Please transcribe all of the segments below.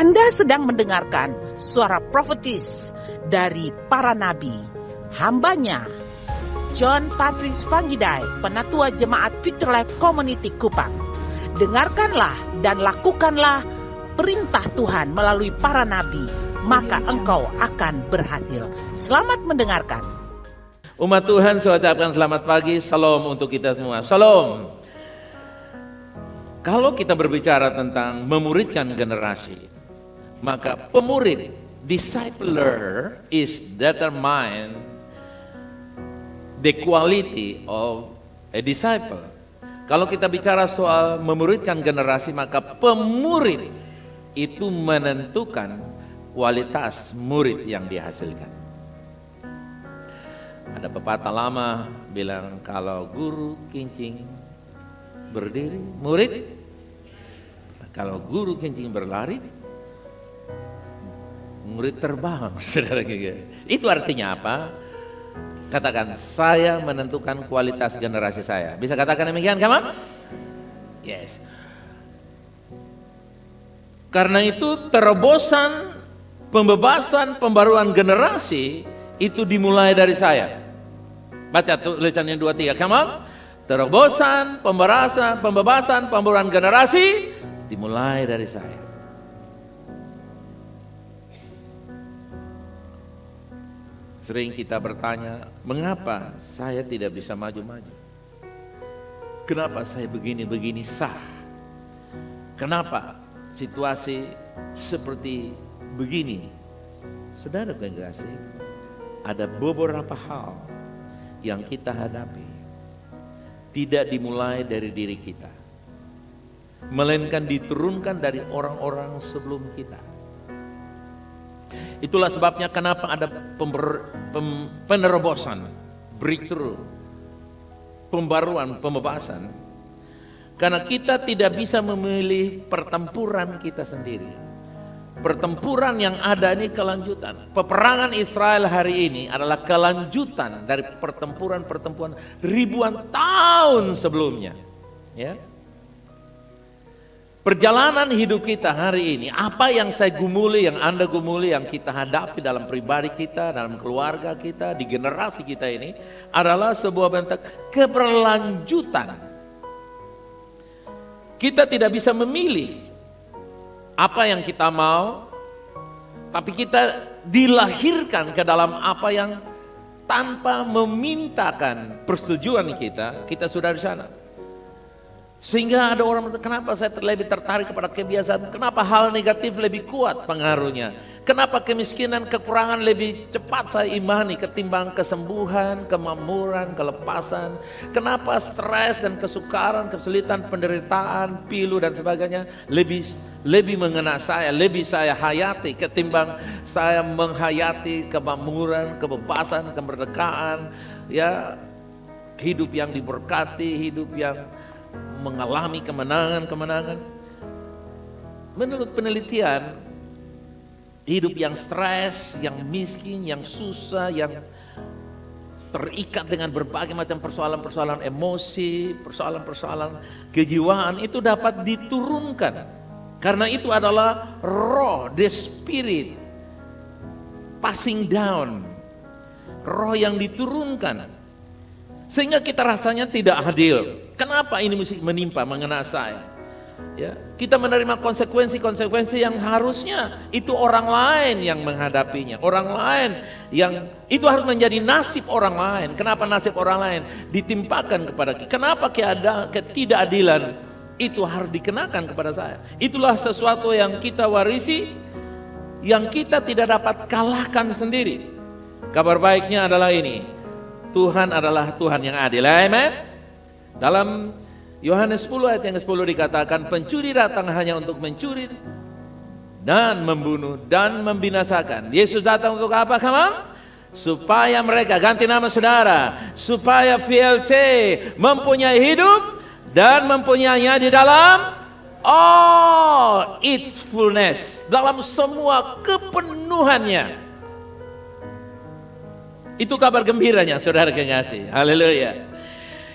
Anda sedang mendengarkan suara profetis dari para nabi, hambanya John Patrice Vanggidai, Penatua Jemaat Future Life Community Kupang. Dengarkanlah dan lakukanlah perintah Tuhan melalui para nabi, maka engkau akan berhasil. Selamat mendengarkan. Umat Tuhan, saya ucapkan selamat pagi, salam untuk kita semua. Salam. Kalau kita berbicara tentang memuridkan generasi, maka pemurid, discipler is determine the quality of a disciple. Kalau kita bicara soal memuridkan generasi, maka pemurid itu menentukan kualitas murid yang dihasilkan. Ada pepatah lama bilang kalau guru kincing berdiri, murid. Kalau guru kincing berlari, murid terbang. Saudara, itu artinya apa? Katakan, saya menentukan kualitas generasi saya. Bisa katakan demikian, kamu? Yes. Karena itu terobosan, pembebasan, pembaruan generasi itu dimulai dari saya. Baca tulisannya 2-3, come on. Terobosan, pembebasan, pembaruan generasi dimulai dari saya. Sering kita bertanya, mengapa saya tidak bisa maju-maju? Kenapa saya begini-begini sah? Kenapa situasi seperti begini? Saudara kekasih, ada beberapa hal yang kita hadapi tidak dimulai dari diri kita, melainkan diturunkan dari orang-orang sebelum kita. Itulah sebabnya kenapa ada penerobosan, breakthrough, pembaruan, pembebasan. Karena kita tidak bisa memilih pertempuran kita sendiri. Pertempuran yang ada ini kelanjutan. Peperangan Israel hari ini adalah kelanjutan dari pertempuran ribuan tahun sebelumnya. Ya. Perjalanan hidup kita hari ini, apa yang saya gumuli, yang Anda gumuli, yang kita hadapi dalam pribadi kita, dalam keluarga kita, di generasi kita ini adalah sebuah bentuk keberlanjutan. Kita tidak bisa memilih apa yang kita mau, tapi kita dilahirkan ke dalam apa yang tanpa memintakan persetujuan kita sudah di sana. Sehingga ada orang bertanya, kenapa saya lebih tertarik kepada kebiasaan, kenapa hal negatif lebih kuat pengaruhnya, kenapa kemiskinan, kekurangan lebih cepat saya imani ketimbang kesembuhan, kemakmuran, kelepasan, kenapa stres dan kesukaran, kesulitan, penderitaan, pilu dan sebagainya lebih mengena saya, lebih saya hayati ketimbang saya menghayati kemakmuran, kebebasan, kemerdekaan, ya, hidup yang diberkati, hidup yang mengalami kemenangan. Menurut penelitian, hidup yang stres, yang miskin, yang susah, yang terikat dengan berbagai macam persoalan-persoalan emosi, persoalan-persoalan kejiwaan itu dapat diturunkan. Karena itu adalah roh, the spirit passing down, roh yang diturunkan. Sehingga kita rasanya tidak adil. Kenapa ini mesti menimpa, mengena saya? Ya, kita menerima konsekuensi-konsekuensi yang harusnya itu orang lain yang menghadapinya. Orang lain yang itu harus menjadi nasib orang lain. Kenapa nasib orang lain ditimpakan kepada kita? Kenapa ketidakadilan itu harus dikenakan kepada saya? Itulah sesuatu yang kita warisi, yang kita tidak dapat kalahkan sendiri. Kabar baiknya adalah ini, Tuhan adalah Tuhan yang adil. Amen. Dalam Yohanes 10 ayat yang ke-10 dikatakan, pencuri datang hanya untuk mencuri dan membunuh dan membinasakan. Yesus datang untuk apa, kawan? Supaya mereka, ganti nama saudara, supaya VLC mempunyai hidup dan mempunyainya di dalam its fullness, dalam semua kepenuhannya. Itu kabar gembiranya, saudara kekasih. Haleluya.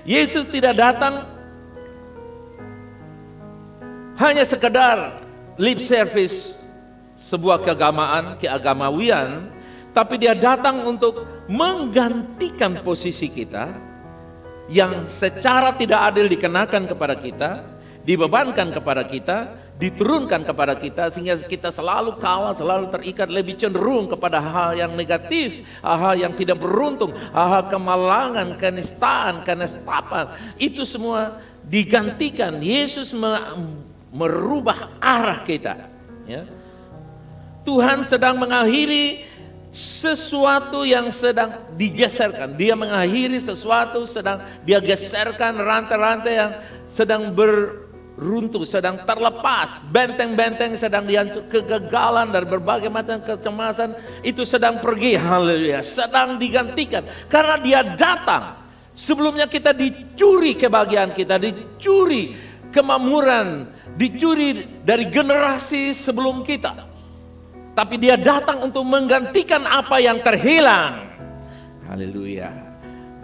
Yesus tidak datang hanya sekedar lip service sebuah keagamawian, tapi dia datang untuk menggantikan posisi kita yang secara tidak adil dikenakan kepada kita, dibebankan kepada kita, diturunkan kepada kita, sehingga kita selalu kalah, selalu terikat, lebih cenderung kepada hal yang negatif, hal yang tidak beruntung, hal kemalangan, kenistaan, kenestapan. Itu semua digantikan. Yesus merubah arah kita. Ya. Tuhan sedang mengakhiri sesuatu yang sedang digeserkan. Dia mengakhiri sesuatu, sedang dia geserkan rantai-rantai yang sedang beruntung, sedang terlepas. Benteng-benteng sedang dihancur, kegagalan dan berbagai macam kecemasan itu sedang pergi. Haleluya, sedang digantikan. Karena dia datang. Sebelumnya kita dicuri kebahagiaan kita, dicuri kemakmuran, dicuri dari generasi sebelum kita. Tapi dia datang untuk menggantikan apa yang terhilang. Haleluya.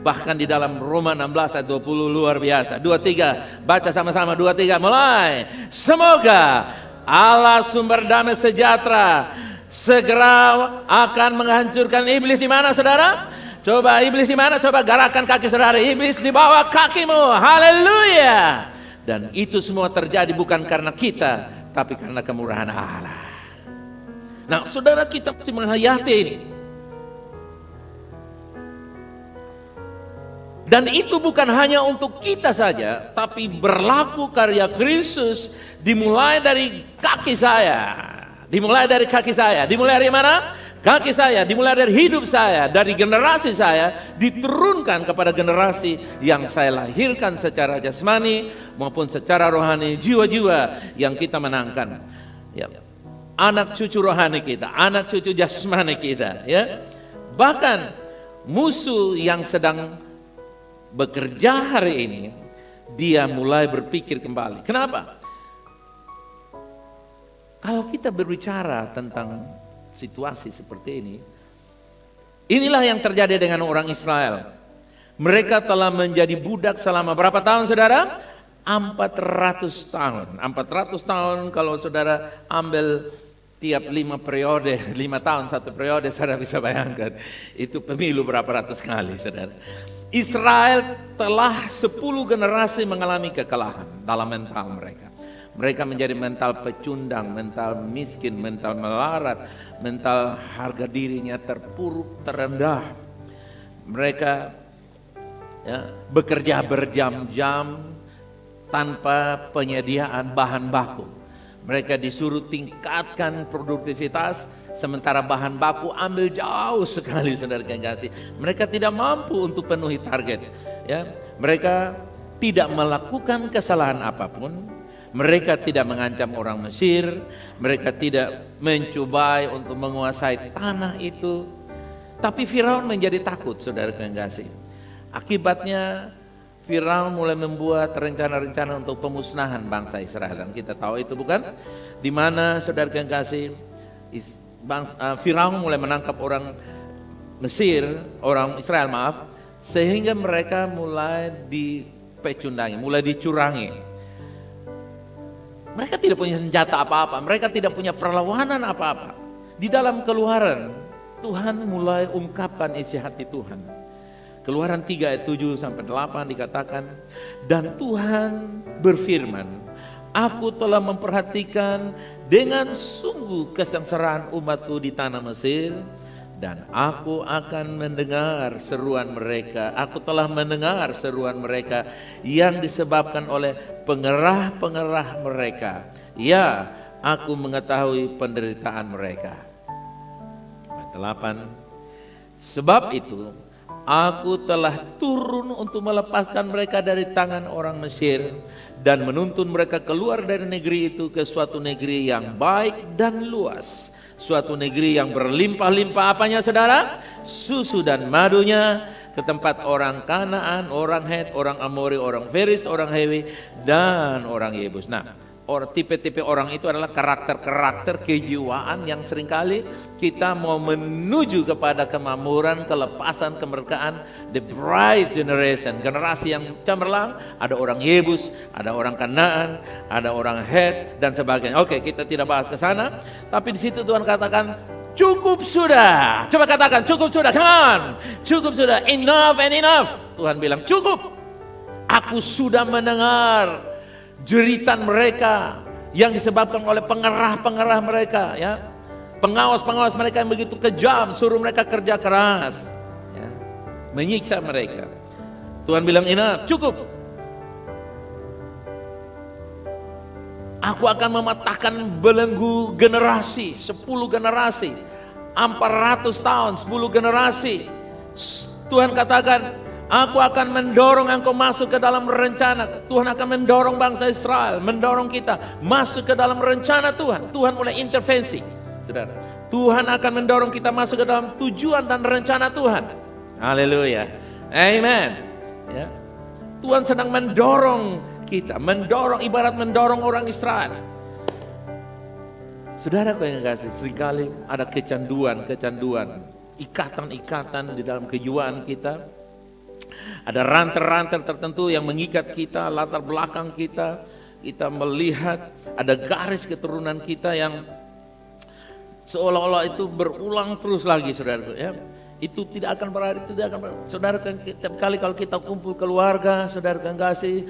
Bahkan di dalam Roma 16 ayat 20 luar biasa. 23, baca sama-sama 23, mulai. Semoga Allah sumber damai sejahtera segera akan menghancurkan iblis di mana saudara? Coba iblis di mana? Coba gerakan kaki saudara. Iblis di bawah kakimu. Haleluya. Dan itu semua terjadi bukan karena kita, tapi karena kemurahan Allah. Nah, saudara, kita mesti menghayati ini. Dan itu bukan hanya untuk kita saja, tapi berlaku karya Kristus dimulai dari kaki saya. Dimulai dari kaki saya. Dimulai dari mana? Kaki saya. Dimulai dari hidup saya. Dari generasi saya diturunkan kepada generasi yang saya lahirkan secara jasmani maupun secara rohani, jiwa-jiwa yang kita menangkan. Ya. Anak cucu rohani kita, anak cucu jasmani kita, ya. Bahkan musuh yang sedang bekerja hari ini, dia mulai berpikir kembali. Kenapa? Kalau kita berbicara tentang situasi seperti ini, inilah yang terjadi dengan orang Israel. Mereka telah menjadi budak selama berapa tahun, saudara? 400 tahun. 400 tahun kalau saudara ambil tiap 5 periode, 5 tahun 1 periode, saudara bisa bayangkan. Itu pemilu berapa ratus kali, saudara. Israel telah 10 generasi mengalami kekalahan dalam mental mereka. Mereka menjadi mental pecundang, mental miskin, mental melarat, mental harga dirinya terpuruk, terendah. Mereka bekerja berjam-jam tanpa penyediaan bahan baku. Mereka disuruh tingkatkan produktivitas, sementara bahan baku ambil jauh sekali, saudara kasih. Mereka tidak mampu untuk penuhi target. Ya, mereka tidak melakukan kesalahan apapun. Mereka tidak mengancam orang Mesir. Mereka tidak mencobai untuk menguasai tanah itu. Tapi Firaun menjadi takut, saudara kasih. Akibatnya Firaun mulai membuat rencana-rencana untuk pemusnahan bangsa Israel, dan kita tahu itu bukan? Di mana saudara yang kasih, Firaun mulai menangkap orang Mesir, orang Israel maaf, sehingga mereka mulai dipecundangi, mulai dicurangi. Mereka tidak punya senjata apa-apa, mereka tidak punya perlawanan apa-apa. Di dalam Keluaran, Tuhan mulai ungkapkan isi hati Tuhan. Keluaran 3 ayat 7 sampai 8 dikatakan, dan Tuhan berfirman, aku telah memperhatikan dengan sungguh kesengsaraan umatku di tanah Mesir, dan aku akan mendengar seruan mereka. Aku telah mendengar seruan mereka yang disebabkan oleh pengerah-pengerah mereka. Ya, aku mengetahui penderitaan mereka. Ayat 8, sebab itu aku telah turun untuk melepaskan mereka dari tangan orang Mesir dan menuntun mereka keluar dari negeri itu ke suatu negeri yang baik dan luas. Suatu negeri yang berlimpah-limpah apanya, saudara? Susu dan madunya, ke tempat orang Kanaan, orang Het, orang Amori, orang Feris, orang Hewi, dan orang Yebus. Nah, tipe-tipe orang itu adalah karakter-karakter kejiwaan yang seringkali kita mau menuju kepada kemakmuran, kelepasan, kemerdekaan, the bright generation, generasi yang cemerlang. Ada orang Yebus, ada orang Kanaan, ada orang Het dan sebagainya. Oke, kita tidak bahas ke sana, tapi di situ Tuhan katakan cukup sudah. Coba katakan cukup sudah, come on. Cukup sudah, enough and enough. Tuhan bilang cukup. Aku sudah mendengar jeritan mereka yang disebabkan oleh pengerah-pengerah mereka, ya, pengawas-pengawas mereka yang begitu kejam, suruh mereka kerja keras, ya, menyiksa mereka. Tuhan bilang enough, cukup. Aku akan mematahkan belenggu generasi, 10 generasi, 400 tahun, 10 generasi. Tuhan katakan, aku akan mendorong engkau masuk ke dalam rencana. Tuhan akan mendorong bangsa Israel, mendorong kita masuk ke dalam rencana Tuhan. Tuhan mulai intervensi, saudara. Tuhan akan mendorong kita masuk ke dalam tujuan dan rencana Tuhan. Haleluya, amen. Ya. Tuhan sedang mendorong kita, mendorong, ibarat mendorong orang Israel. Saudara kau yang kasih, seringkali ada kecanduan, ikatan-ikatan di dalam kejiwaan kita. Ada ranter-ranter tertentu yang mengikat kita, latar belakang kita. Kita melihat ada garis keturunan kita yang seolah-olah itu berulang terus lagi, saudara. Ya. Itu tidak akan berakhir, Saudara, setiap kali kalau kita kumpul keluarga, saudara kan kasih,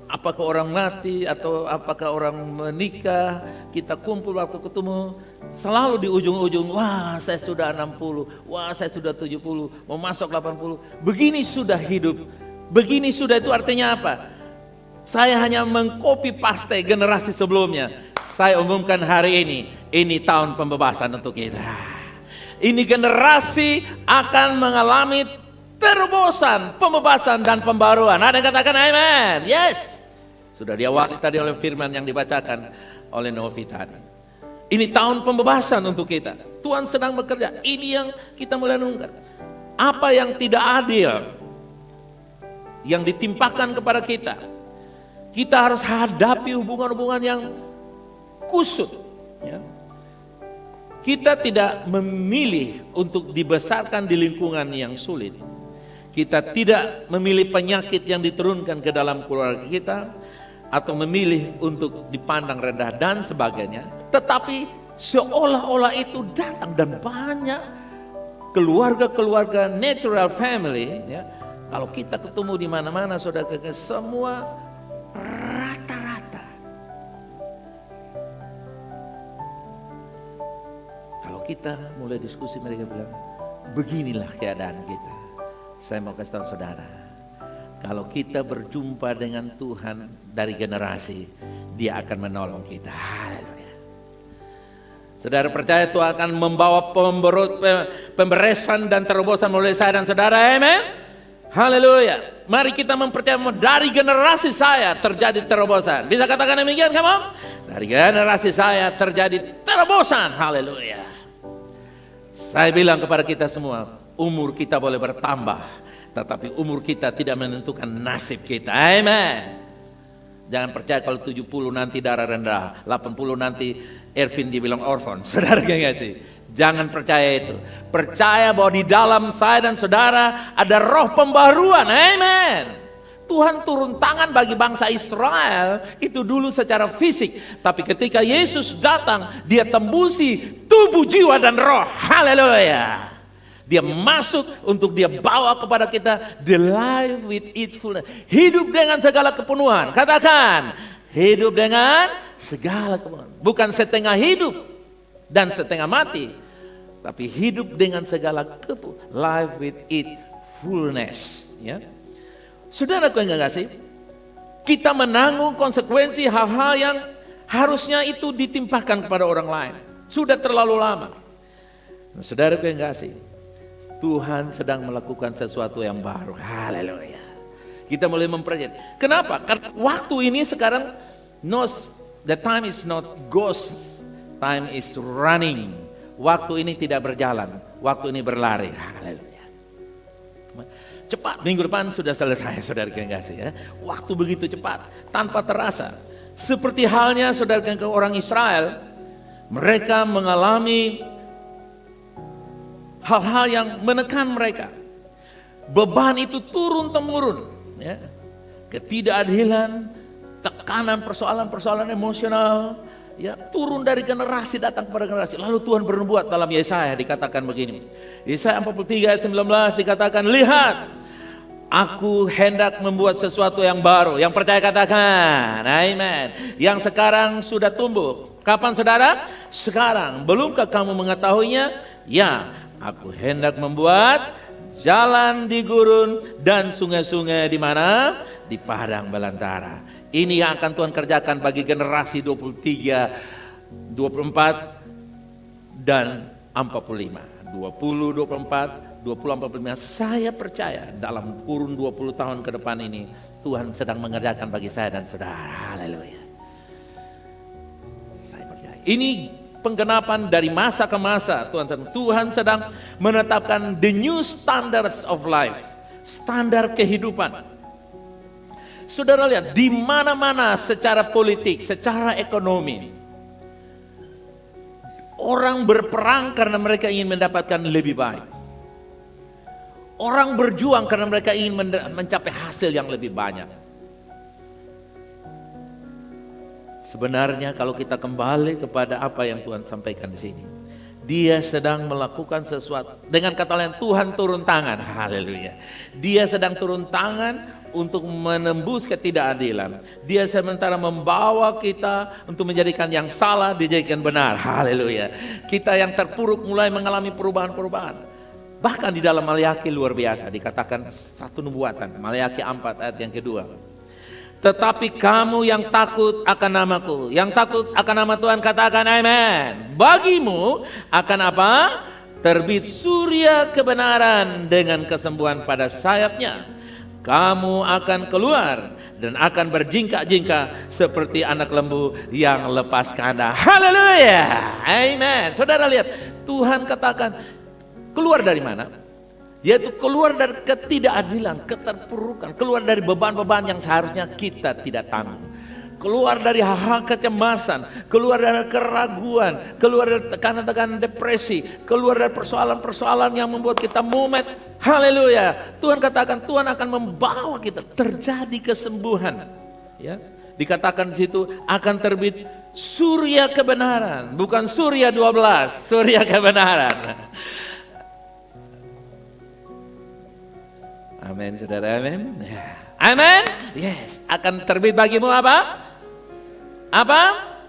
apakah orang mati atau apakah orang menikah, kita kumpul waktu ketemu, selalu di ujung-ujung, wah saya sudah 60, wah saya sudah 70, mau masuk 80, begini sudah hidup, begini sudah, itu artinya apa? Saya hanya mengcopy paste generasi sebelumnya. Saya umumkan hari ini tahun pembebasan untuk kita. Ini generasi akan mengalami terobosan, pembebasan dan pembaruan. Ada yang katakan amen? Yes. Sudah diawali tadi oleh firman yang dibacakan oleh Novi tadi. Ini tahun pembebasan untuk kita. Tuhan sedang bekerja. Ini yang kita mulai renungkan. Apa yang tidak adil yang ditimpakan kepada kita, kita harus hadapi hubungan-hubungan yang kusut. Ya. Kita tidak memilih untuk dibesarkan di lingkungan yang sulit. Kita tidak memilih penyakit yang diturunkan ke dalam keluarga kita, atau memilih untuk dipandang rendah dan sebagainya. Tetapi seolah-olah itu datang, dan banyak keluarga-keluarga natural family, ya, kalau kita ketemu di mana-mana, saudara, semua rata-rata. Kalau kita mulai diskusi, mereka bilang, beginilah keadaan kita. Saya mau kasih tahu saudara, kalau kita berjumpa dengan Tuhan dari generasi, Dia akan menolong kita. Haleluya. Saudara percaya Tuhan akan membawa pemberesan dan terobosan melalui saya dan saudara, amen. Haleluya. Mari kita mempercayai dari generasi saya terjadi terobosan. Bisa katakan demikian kamu? Dari generasi saya terjadi terobosan. Haleluya. Saya bilang kepada kita semua, umur kita boleh bertambah, tetapi umur kita tidak menentukan nasib kita. Amen. Jangan percaya kalau 70 nanti darah rendah, 80 nanti Ervin dibilang orphan. Saudara gak sih? Jangan percaya itu. Percaya bahwa di dalam saya dan saudara ada roh pembaruan. Amen. Tuhan turun tangan bagi bangsa Israel itu dulu secara fisik. Tapi ketika Yesus datang, Dia tembusi tubuh, jiwa dan roh. Haleluya. Dia masuk untuk Dia bawa kepada kita the life with its fullness. Hidup dengan segala kepenuhan. Katakan, hidup dengan segala kepenuhan. Bukan setengah hidup dan setengah mati, tapi hidup dengan segala kepenuhan. Life with its fullness. Ya. Saudaraku yang kasih, kita menanggung konsekuensi hal-hal yang harusnya itu ditimpakan kepada orang lain. Sudah terlalu lama. Nah, saudaraku yang kasih, Tuhan sedang melakukan sesuatu yang baru. Haleluya. Kita mulai mempercayai. Kenapa? Karena waktu ini sekarang, the time is not ghost, time is running. Waktu ini tidak berjalan, waktu ini berlari. Haleluya. Cepat, minggu depan sudah selesai, saudara yang kasih ya. Waktu begitu cepat, tanpa terasa. Seperti halnya saudara ke orang Israel, mereka mengalami hal-hal yang menekan mereka. Beban itu turun-temurun, ya. Ketidakadilan, tekanan, persoalan-persoalan emosional, ya, turun dari generasi datang kepada generasi. Lalu Tuhan bernubuat dalam Yesaya, dikatakan begini. Yesaya 43 ayat 19 dikatakan, lihat, aku hendak membuat sesuatu yang baru. Yang percaya katakan, amin. Yang sekarang sudah tumbuh. Kapan saudara? Sekarang. Belumkah kamu mengetahuinya? Ya, aku hendak membuat jalan di gurun dan sungai-sungai di mana? Di padang belantara. Ini yang akan Tuhan kerjakan bagi generasi 23, 24 dan 45. 20, 24, 20, 45. Saya percaya dalam kurun 20 tahun ke depan ini Tuhan sedang mengerjakan bagi saya dan saudara. Haleluya. Saya percaya. Ini penggenapan dari masa ke masa. Tuhan sedang menetapkan the new standards of life, standar kehidupan. Saudara lihat, di mana-mana secara politik, secara ekonomi, orang berperang karena mereka ingin mendapatkan lebih baik. Orang berjuang karena mereka ingin mencapai hasil yang lebih banyak. Sebenarnya kalau kita kembali kepada apa yang Tuhan sampaikan di sini, Dia sedang melakukan sesuatu. Dengan kata lain, Tuhan turun tangan. Haleluya. Dia sedang turun tangan untuk menembus ketidakadilan. Dia sementara membawa kita untuk menjadikan yang salah dijadikan benar. Haleluya. Kita yang terpuruk mulai mengalami perubahan-perubahan. Bahkan di dalam Maleakhi luar biasa dikatakan satu nubuatan. Maleakhi 4 ayat yang kedua. Tetapi kamu yang takut akan namaku, yang takut akan nama Tuhan, katakan amin. Bagimu akan apa? Terbit surya kebenaran dengan kesembuhan pada sayapnya. Kamu akan keluar dan akan berjingkak-jingkak seperti anak lembu yang lepas kandang. Haleluya. Amin. Saudara lihat, Tuhan katakan keluar dari mana? Yaitu keluar dari ketidakadilan, keterpurukan, keluar dari beban-beban yang seharusnya kita tidak tanggung. Keluar dari hal-hal kecemasan, keluar dari keraguan, keluar dari tekanan-tekanan depresi, keluar dari persoalan-persoalan yang membuat kita mumet. Haleluya. Tuhan katakan Tuhan akan membawa kita terjadi kesembuhan. Ya, dikatakan di situ akan terbit surya kebenaran, bukan surya 12, surya kebenaran. Amin, saudara, amin. Amin. Yes, akan terbit bagimu apa? Apa?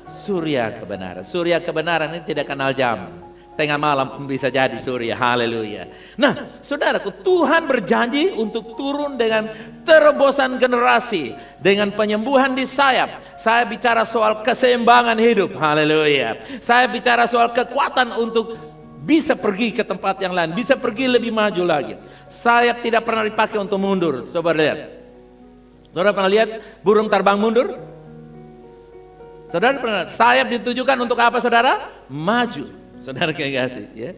Surya kebenaran. Surya kebenaran ini tidak kenal jam. Tengah malam pun bisa jadi surya. Haleluya. Nah, saudaraku, Tuhan berjanji untuk turun dengan terobosan generasi, dengan penyembuhan di sayap. Saya bicara soal keseimbangan hidup. Haleluya. Saya bicara soal kekuatan untuk bisa pergi ke tempat yang lain, bisa pergi lebih maju lagi. Sayap tidak pernah dipakai untuk mundur. Coba lihat. Saudara pernah lihat burung terbang mundur? Saudara pernah? Sayap ditujukan untuk apa, saudara? Maju. Saudara kekasih, ya.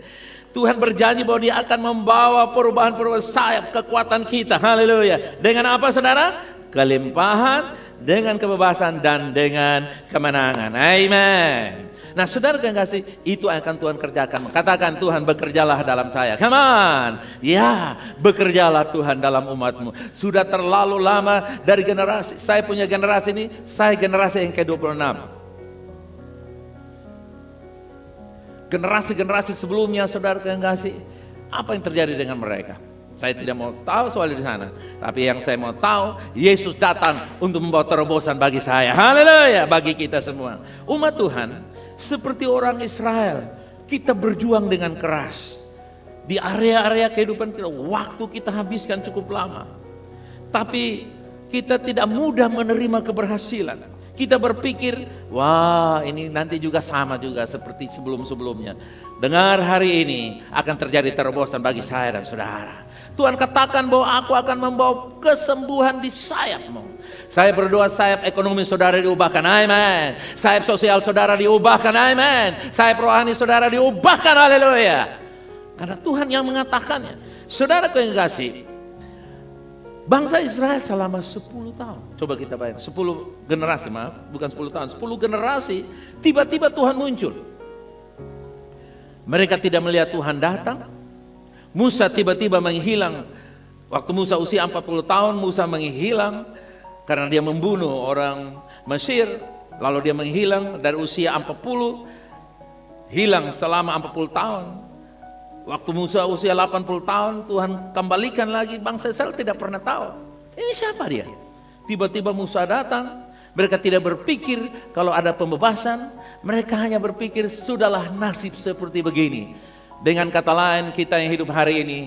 Tuhan berjanji bahwa Dia akan membawa perubahan-perubahan sayap kekuatan kita. Haleluya. Dengan apa, saudara? Kelimpahan, dengan kebebasan, dan dengan kemenangan. Amen. Nah, saudara kekasih, itu akan Tuhan kerjakan. Katakan, Tuhan bekerjalah dalam saya. Come on. Ya, bekerjalah Tuhan dalam umatmu. Sudah terlalu lama dari generasi. Saya punya generasi ini, saya generasi yang ke-26. Generasi-generasi sebelumnya, saudara kekasih, apa yang terjadi dengan mereka? Saya tidak mau tahu soal di sana. Tapi yang saya mau tahu, Yesus datang untuk membawa terobosan bagi saya. Haleluya, bagi kita semua. Umat Tuhan, seperti orang Israel, kita berjuang dengan keras. Di area-area kehidupan kita, waktu kita habiskan cukup lama. Tapi kita tidak mudah menerima keberhasilan. Kita berpikir, wah ini nanti juga sama juga seperti sebelum-sebelumnya. Dengar, hari ini akan terjadi terobosan bagi saya dan saudara. Tuhan katakan bahwa aku akan membawa kesembuhan di sayapmu. Saya berdoa sayap ekonomi saudara diubahkan, amin. Sayap sosial saudara diubahkan, amin. Sayap rohani saudara diubahkan, haleluya. Karena Tuhan yang mengatakannya. Saudara yang kasih, Bangsa Israel selama 10 tahun. Coba kita bayangkan, 10 generasi, bukan 10 tahun, 10 generasi tiba-tiba Tuhan muncul. Mereka tidak melihat Tuhan datang. Musa tiba-tiba menghilang. Waktu Musa usia 40 tahun, Musa menghilang karena dia membunuh orang Mesir. Lalu dia menghilang dari usia 40, hilang selama 40 tahun. Waktu Musa usia 80 tahun, Tuhan kembalikan lagi. Bangsa Israel tidak pernah tahu, ini siapa dia. Tiba-tiba Musa datang. Mereka tidak berpikir kalau ada pembebasan. Mereka hanya berpikir sudahlah nasib seperti begini. Dengan kata lain, kita yang hidup hari ini,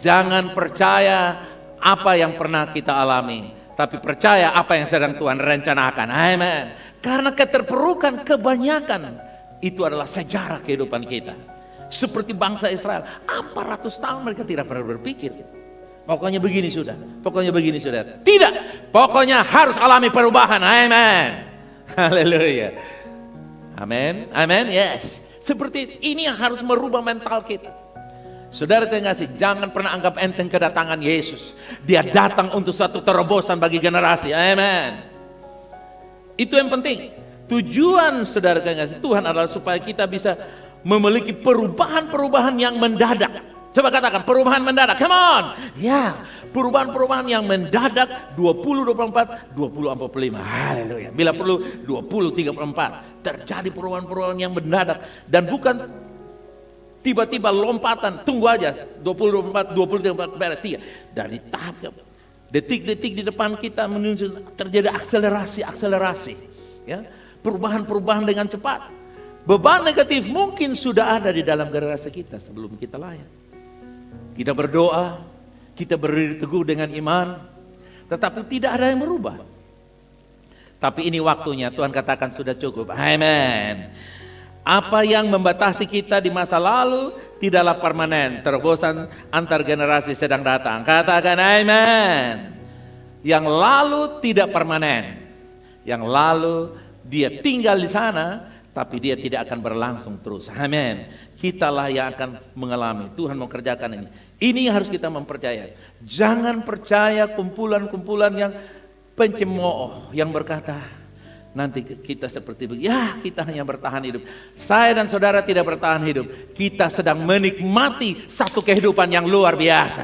jangan percaya apa yang pernah kita alami, tapi percaya apa yang sedang Tuhan rencanakan. Amen. Karena keterpurukan kebanyakan itu adalah sejarah kehidupan kita. Seperti bangsa Israel, 400 tahun mereka tidak pernah berpikir. Pokoknya begini sudah, pokoknya begini sudah. Tidak, pokoknya harus alami perubahan. Amen. Haleluya. Amen, amen, yes. Seperti ini yang harus merubah mental kita. Saudara kasih, jangan pernah anggap enteng kedatangan Yesus. Dia datang untuk satu terobosan bagi generasi. Amen. Itu yang penting. Tujuan saudara kasih Tuhan adalah supaya kita bisa memiliki perubahan-perubahan yang mendadak. Coba katakan perubahan mendadak. Come on. Ya, perubahan-perubahan yang mendadak 2024, 2045. Haleluya. Bila perlu 2034. Terjadi perubahan-perubahan yang mendadak dan bukan tiba-tiba lompatan. Tunggu aja 2024, 2034 beres. Dari tahap detik-detik di depan kita menuju terjadi akselerasi. Ya, perubahan-perubahan dengan cepat. Beban negatif mungkin sudah ada di dalam generasi kita sebelum kita lahir. Kita berdoa, kita berdiri teguh dengan iman, tetapi tidak ada yang merubah. Tapi ini waktunya, Tuhan katakan sudah cukup. Amen. Apa yang membatasi kita di masa lalu tidaklah permanen. Terobosan antar generasi sedang datang. Katakan amen. Yang lalu tidak permanen. Yang lalu dia tinggal di sana, tapi dia tidak akan berlangsung terus. Amin. Kitalah yang akan mengalami. Tuhan mau kerjakan ini. Ini yang harus kita mempercayai. Jangan percaya kumpulan-kumpulan yang pencemooh yang berkata, nanti kita seperti begini. Ya, kita hanya bertahan hidup. Saya dan saudara tidak bertahan hidup. Kita sedang menikmati satu kehidupan yang luar biasa.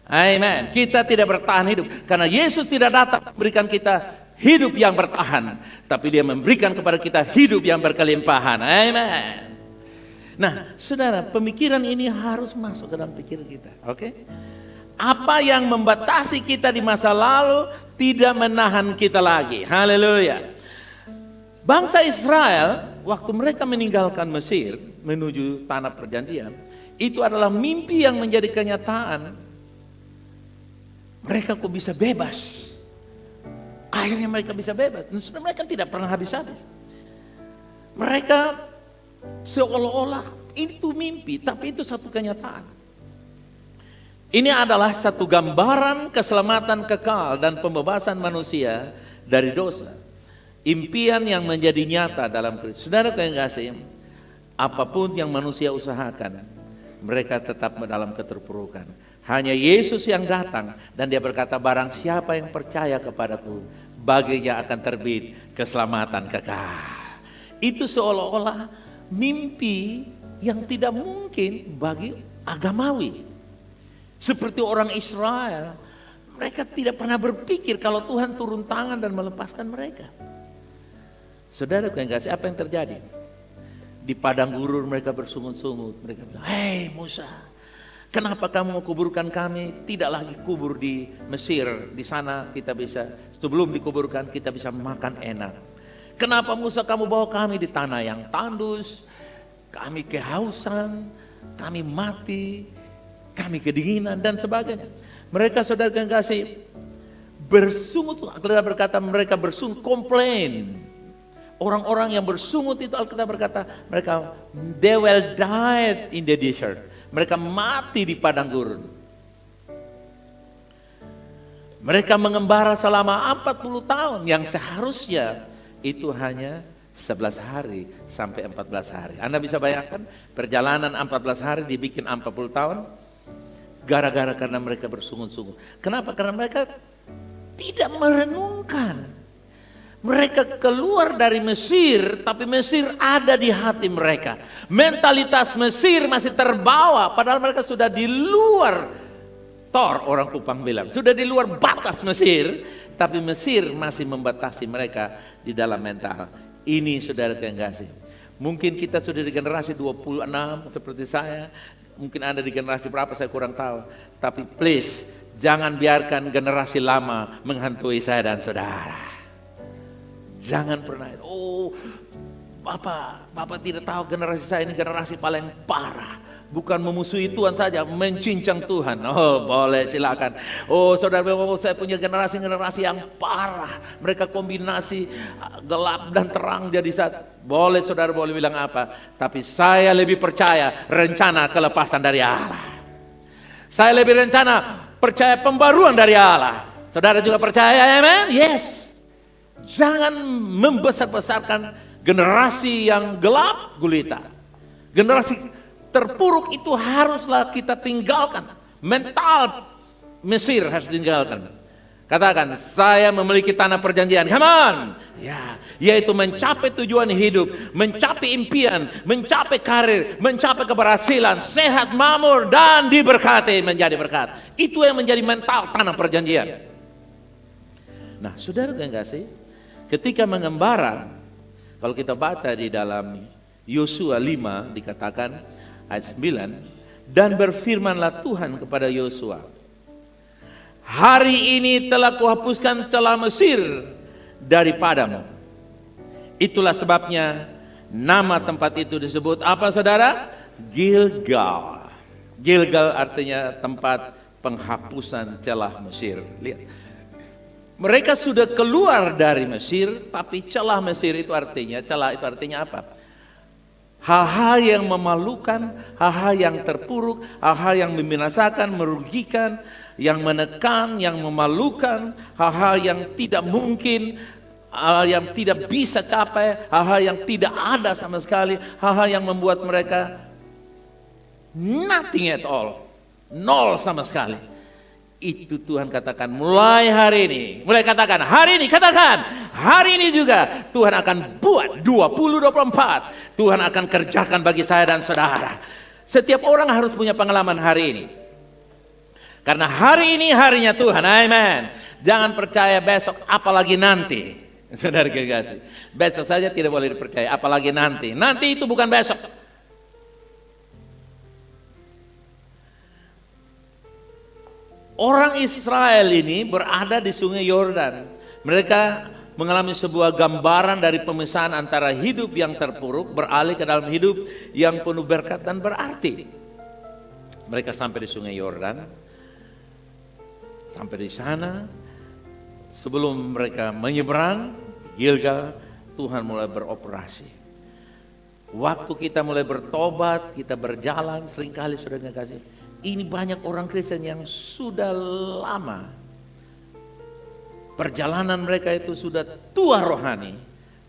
Amen. Kita tidak bertahan hidup karena Yesus tidak datang memberikan kita hidup yang bertahan, tapi dia memberikan kepada kita hidup yang berkelimpahan. Amen. Nah, saudara, pemikiran ini harus masuk ke dalam pikiran kita. Oke? Apa yang membatasi kita di masa lalu tidak menahan kita lagi. Haleluya. Bangsa Israel waktu mereka meninggalkan Mesir menuju tanah perjanjian, itu adalah mimpi yang menjadi kenyataan. Mereka kok bisa bebas. Akhirnya mereka bisa bebas. Dan sebenarnya mereka tidak pernah habis-habis. Mereka seolah-olah itu mimpi, tapi itu satu kenyataan. Ini adalah satu gambaran keselamatan kekal dan pembebasan manusia dari dosa. Impian yang menjadi nyata dalam Kristus. Saudara yang kasih, apapun yang manusia usahakan, mereka tetap dalam keterpurukan. Hanya Yesus yang datang dan dia berkata, barang siapa yang percaya kepadaku, baginya akan terbit keselamatan kekal. Itu seolah-olah mimpi yang tidak mungkin bagi agamawi. Seperti orang Israel, mereka tidak pernah berpikir kalau Tuhan turun tangan dan melepaskan mereka. Saudara yang kasih, apa yang terjadi? Di padang gurun mereka bersungut-sungut. Mereka bilang, hei Musa, kenapa kamu kuburkan kami? Tidak lagi kubur di Mesir. Di sana kita bisa, sebelum dikuburkan kita bisa makan enak. Kenapa Musa kamu bawa kami di tanah yang tandus? Kami kehausan, kami mati, kami kedinginan dan sebagainya. Mereka saudara yang kasih bersungut. Alkitab berkata mereka bersungut, komplain. Orang-orang yang bersungut itu Alkitab berkata mereka they will die in the desert. Mereka mati di padang gurun. Mereka mengembara selama 40 tahun yang seharusnya itu hanya 11 hari sampai 14 hari. Anda bisa bayangkan perjalanan 14 hari dibikin 40 tahun. Karena mereka bersungut-sungut. Kenapa? Karena mereka tidak merenungkan. Mereka keluar dari Mesir, tapi Mesir ada di hati mereka. Mentalitas Mesir masih terbawa, padahal mereka sudah di luar tor, orang Kupang bilang. Sudah di luar batas Mesir, tapi Mesir masih membatasi mereka di dalam mental. Ini saudara yang kasih. Mungkin kita sudah di generasi 26 seperti saya. Mungkin Anda di generasi berapa saya kurang tahu. Tapi please, jangan biarkan generasi lama menghantui saya dan saudara. Jangan pernah, Bapak tidak tahu generasi saya ini generasi paling parah. Bukan memusuhi Tuhan saja, mencincang Tuhan. Oh boleh, silakan. Oh saudara, saya punya generasi yang parah. Mereka kombinasi gelap dan terang jadi satu. Boleh saudara, boleh bilang apa. Tapi saya lebih percaya rencana kelepasan dari Allah. Saya lebih percaya pembaruan dari Allah. Saudara juga percaya, amen? Yes. Jangan membesar-besarkan generasi yang gelap gulita. Generasi terpuruk itu haruslah kita tinggalkan. Mental Mesir harus tinggalkan. Katakan, saya memiliki tanah perjanjian. Come on. Ya, yaitu mencapai tujuan hidup, mencapai impian, mencapai karir, mencapai keberhasilan, sehat, makmur, dan diberkati menjadi berkat. Itu yang menjadi mental tanah perjanjian. Nah, saudara yang kasih, ketika mengembara, kalau kita baca di dalam Yosua 5 dikatakan ayat 9, dan berfirmanlah Tuhan kepada Yosua, hari ini telah kuhapuskan celah Mesir daripadamu. Itulah sebabnya nama tempat itu disebut apa saudara? Gilgal. Gilgal artinya tempat penghapusan celah Mesir. Lihat, mereka sudah keluar dari Mesir, tapi celah Mesir itu artinya, celah itu artinya apa? Hal-hal yang memalukan, hal-hal yang terpuruk, hal-hal yang membinasakan, merugikan, yang menekan, yang memalukan, hal-hal yang tidak mungkin, hal-hal yang tidak bisa capai, hal-hal yang tidak ada sama sekali, hal-hal yang membuat mereka nothing at all, nol sama sekali. Itu Tuhan katakan mulai hari ini, katakan hari ini juga Tuhan akan buat 2024. Tuhan akan kerjakan bagi saya dan saudara. Setiap orang harus punya pengalaman hari ini. Karena hari ini harinya Tuhan, amen. Jangan percaya besok, apalagi nanti. Saudara kekasih, besok saja tidak boleh dipercaya, apalagi nanti. Nanti itu bukan besok. Orang Israel ini berada di sungai Yordan. Mereka mengalami sebuah gambaran dari pemisahan antara hidup yang terpuruk beralih ke dalam hidup yang penuh berkat dan berarti. Mereka sampai di sungai Yordan. Sampai di sana, sebelum mereka menyeberang Gilgal, Tuhan mulai beroperasi. Waktu kita mulai bertobat, kita berjalan, seringkali sudah kasih. Ini banyak orang Kristen yang sudah lama perjalanan mereka itu sudah tua rohani,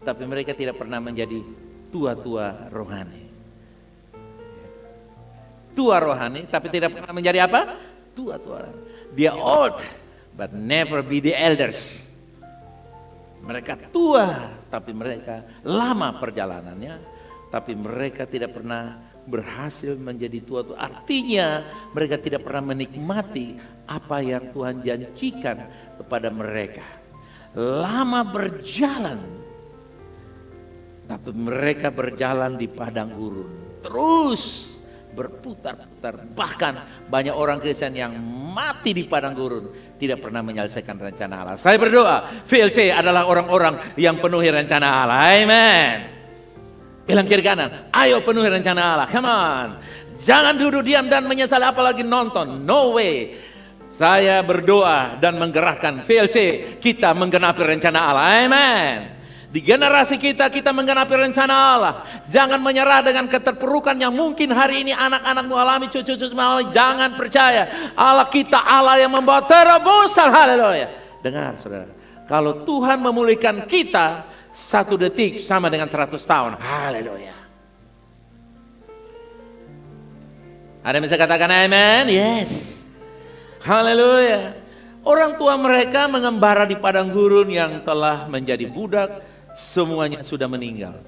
tapi mereka tidak pernah menjadi tua-tua rohani. Tua rohani, tapi tidak pernah menjadi apa? Tua-tua. They are old, but never be the elders. Mereka tua, tapi mereka lama perjalanannya, tapi mereka tidak pernah berhasil menjadi tua-tua. Artinya mereka tidak pernah menikmati apa yang Tuhan janjikan kepada mereka. Lama berjalan, tapi mereka berjalan di padang gurun, terus berputar-putar. Bahkan banyak orang Kristen yang mati di padang gurun, tidak pernah menyelesaikan rencana Allah. Saya berdoa VLC adalah orang-orang yang penuhi rencana Allah. Amen. Bilang kiri kanan, ayo penuhi rencana Allah, come on. Jangan duduk diam dan menyesal apalagi nonton, no way. Saya berdoa dan menggerakkan VLC, kita menggenapi rencana Allah, amen. Di generasi kita menggenapi rencana Allah. Jangan menyerah dengan keterpurukan yang mungkin hari ini anak-anakmu alami, cucu-cucu alami. Jangan percaya, Allah kita Allah yang membawa terobosan, haleluya. Dengar saudara, kalau Tuhan memulihkan kita, 1 detik sama dengan 100 tahun. Haleluya. Ada yang bisa katakan amen? Yes. Haleluya. Orang tua mereka mengembara di padang gurun yang telah menjadi budak, semuanya sudah meninggal.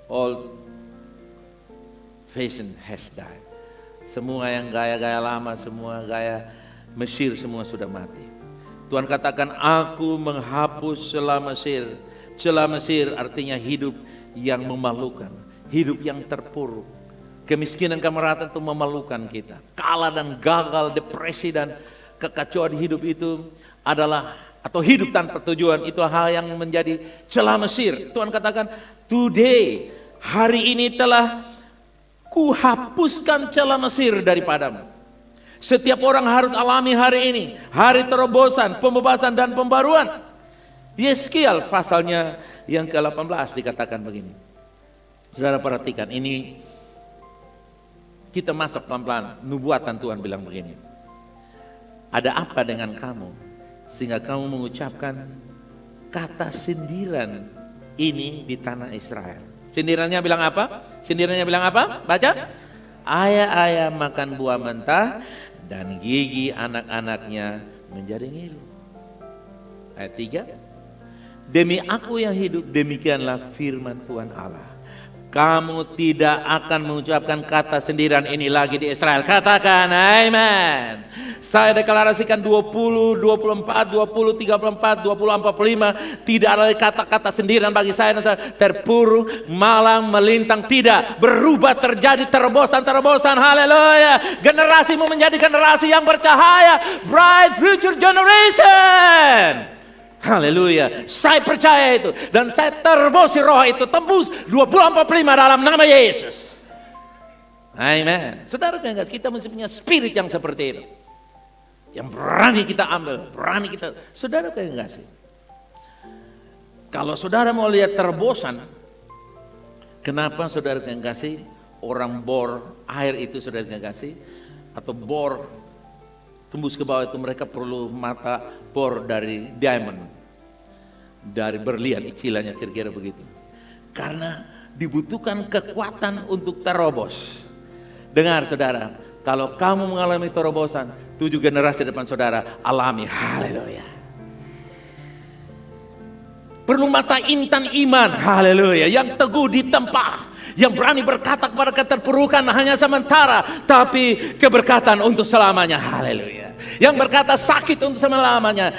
All fashion has died. Semua yang gaya-gaya lama, semua gaya Mesir, semua sudah mati. Tuhan katakan, aku menghapus celah Mesir. Celah Mesir artinya hidup yang memalukan, hidup yang terpuruk. Kemiskinan kemeratan itu memalukan kita. Kalah dan gagal, depresi dan kekacauan hidup itu adalah, atau hidup tanpa tujuan, itu hal yang menjadi celah Mesir. Tuhan katakan, today, hari ini telah kuhapuskan celah Mesir daripadamu. Setiap orang harus alami hari ini, hari terobosan, pembebasan dan pembaruan. Yeskiel pasalnya yang ke-18 dikatakan begini. Saudara perhatikan, ini kita masuk pelan-pelan, nubuatan Tuhan bilang begini. Ada apa dengan kamu sehingga kamu mengucapkan kata sindiran ini di tanah Israel? Sindirannya bilang apa? Sindirannya bilang apa? Baca. Ayah-ayah makan buah mentah dan gigi anak-anaknya menjadi ngilu. Ayat 3. Demi aku yang hidup, demikianlah firman Tuhan Allah. Kamu tidak akan mengucapkan kata sindiran ini lagi di Israel. Katakan amen. Saya deklarasikan 20, 24, 20, 34, 20, 45. Tidak ada kata-kata sindiran bagi saya. Terpuruk, malang, melintang. Tidak. Berubah, terjadi terobosan-terobosan. Haleluya. Generasimu menjadi generasi yang bercahaya. Bright future generation. Haleluya, saya percaya itu dan saya terbosi roh itu tembus 2045 dalam nama Yesus. Amen. Saudara yang kasih, kita mesti punya spirit yang seperti itu. Yang berani kita ambil, berani kita. Saudara yang kasih. Kalau saudara mau lihat terobosan, kenapa saudara yang kasih orang bor air itu saudara yang kasih atau bor tembus ke bawah itu mereka perlu mata bor dari diamond. Dari berlian, istilahnya kira-kira begitu. Karena dibutuhkan kekuatan untuk terobos. Dengar saudara, kalau kamu mengalami terobosan, 7 generasi depan saudara alami. Haleluya. Perlu mata intan iman, haleluya, yang teguh di tempat, yang berani berkata kepada keterpurukan hanya sementara, tapi keberkatan untuk selamanya, haleluya. Yang berkata sakit untuk selamanya,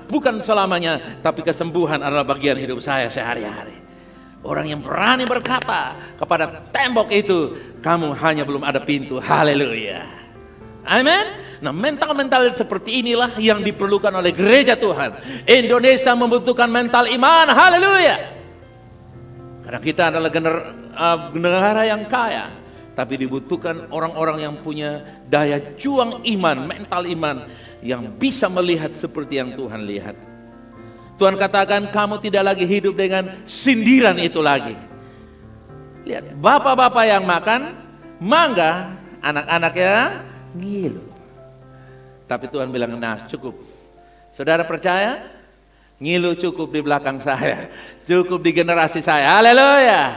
bukan selamanya, tapi kesembuhan adalah bagian hidup saya sehari-hari. Orang yang berani berkata kepada tembok itu, kamu hanya belum ada pintu, haleluya. Amin. Nah, mental-mental seperti inilah yang diperlukan oleh gereja Tuhan. Indonesia membutuhkan mental iman, haleluya. Karena kita adalah negara yang kaya, tapi dibutuhkan orang-orang yang punya daya juang iman, mental iman, yang bisa melihat seperti yang Tuhan lihat. Tuhan katakan kamu tidak lagi hidup dengan sindiran itu lagi. Lihat, bapak-bapak yang makan mangga, anak-anaknya ngilu. Tapi Tuhan bilang, nah cukup. Saudara percaya? Ngilu cukup di belakang saya, cukup di generasi saya, haleluya.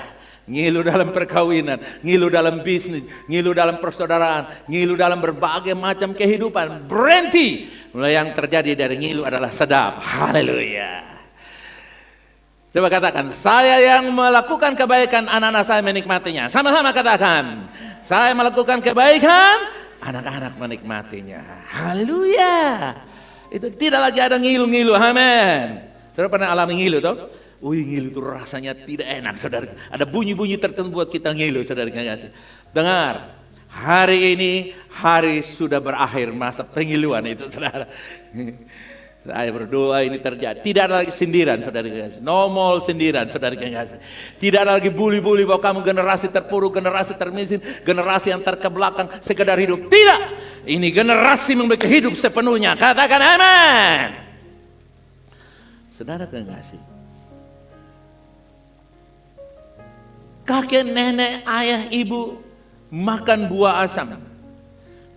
Ngilu dalam perkawinan, ngilu dalam bisnis, ngilu dalam persaudaraan, ngilu dalam berbagai macam kehidupan. Berhenti. Mulai yang terjadi dari ngilu adalah sedap. Haleluya. Coba katakan, saya yang melakukan kebaikan, anak-anak saya menikmatinya. Sama-sama katakan, saya melakukan kebaikan, anak-anak menikmatinya. Haleluya. Itu tidak lagi ada ngilu-ngilu. Amin. Saudara pernah alami ngilu toh? Wih, ngilu itu rasanya tidak enak, saudara. Ada bunyi-bunyi tertentu buat kita ngilu, saudara kasih. Dengar, hari ini hari sudah berakhir masa pengiluan itu, saudara. Saya berdoa ini terjadi. Tidak ada lagi sindiran, saudara kasih. No more sindiran, saudara kasih. Tidak ada lagi bully-bully bahwa kamu generasi terpuruk, generasi termiskin, generasi yang terkebelakang, sekedar hidup. Tidak. Ini generasi memiliki hidup sepenuhnya. Katakan amin. Saudara kasih. Kakek, nenek, ayah, ibu makan buah asam.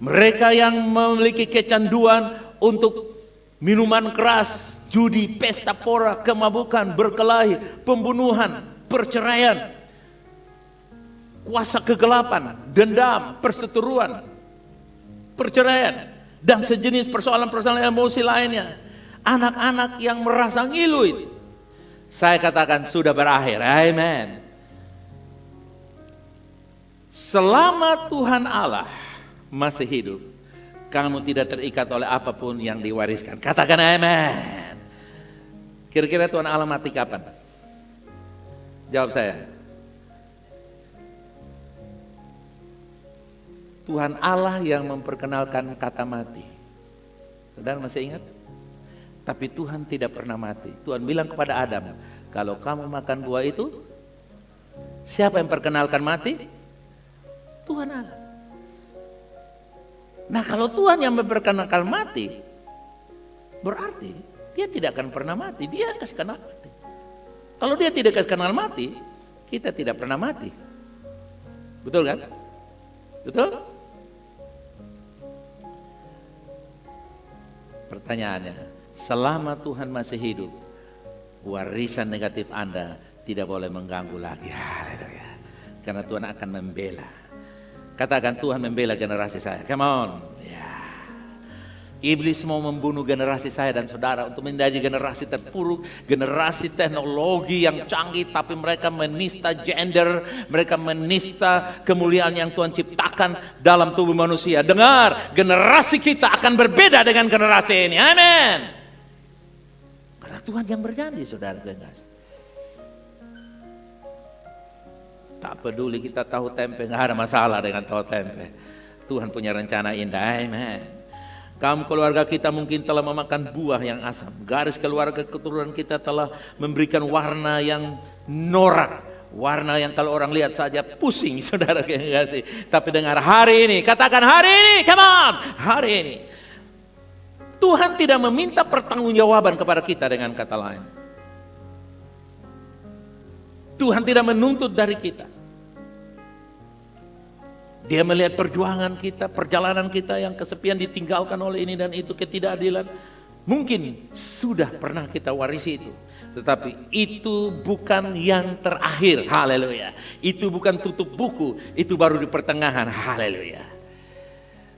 Mereka yang memiliki kecanduan untuk minuman keras, judi, pesta pora, kemabukan, berkelahi, pembunuhan, perceraian, kuasa kegelapan, dendam, perseteruan, perceraian. dan sejenis persoalan-persoalan emosi lainnya. Anak-anak yang merasa ngilu itu, saya katakan sudah berakhir. Amin. Selama Tuhan Allah masih hidup, kamu tidak terikat oleh apapun yang diwariskan. Katakan amin. Kira-kira Tuhan Allah mati kapan? Jawab saya. Tuhan Allah yang memperkenalkan kata mati. Saudara masih ingat? Tapi Tuhan tidak pernah mati. Tuhan bilang kepada Adam, kalau kamu makan buah itu, siapa yang perkenalkan mati? Tuhan Allah. Nah, kalau Tuhan yang memperkenalkan mati, berarti dia tidak akan pernah mati. Dia kasih kenal mati. Kalau dia tidak kasih kenal mati, kita tidak pernah mati. Betul kan? Betul? Pertanyaannya, selama Tuhan masih hidup, warisan negatif Anda tidak boleh mengganggu lagi. Haleluya. Karena Tuhan akan membela. Katakan, Tuhan membela generasi saya. Come on. Ya. Iblis mau membunuh generasi saya dan saudara untuk menjadi generasi terpuruk, generasi teknologi yang canggih, tapi mereka menista gender, mereka menista kemuliaan yang Tuhan ciptakan dalam tubuh manusia. Dengar, generasi kita akan berbeda dengan generasi ini. Amin. Karena Tuhan yang berjanji, saudara. Tak peduli kita tahu tempe, nggak ada masalah dengan tahu tempe. Tuhan punya rencana indah. Amen. Kaum keluarga kita mungkin telah memakan buah yang asam. Garis keluarga keturunan kita telah memberikan warna yang norak. Warna yang kalau orang lihat saja pusing, saudara kasih. Tapi dengar hari ini, katakan hari ini, come on, hari ini. Tuhan tidak meminta pertanggungjawaban kepada kita dengan kata lain. Tuhan tidak menuntut dari kita. Dia melihat perjuangan kita, perjalanan kita yang kesepian, ditinggalkan oleh ini dan itu, ketidakadilan. Mungkin sudah pernah kita warisi itu. Tetapi itu bukan yang terakhir. Haleluya. Itu bukan tutup buku. Itu baru di pertengahan. Haleluya.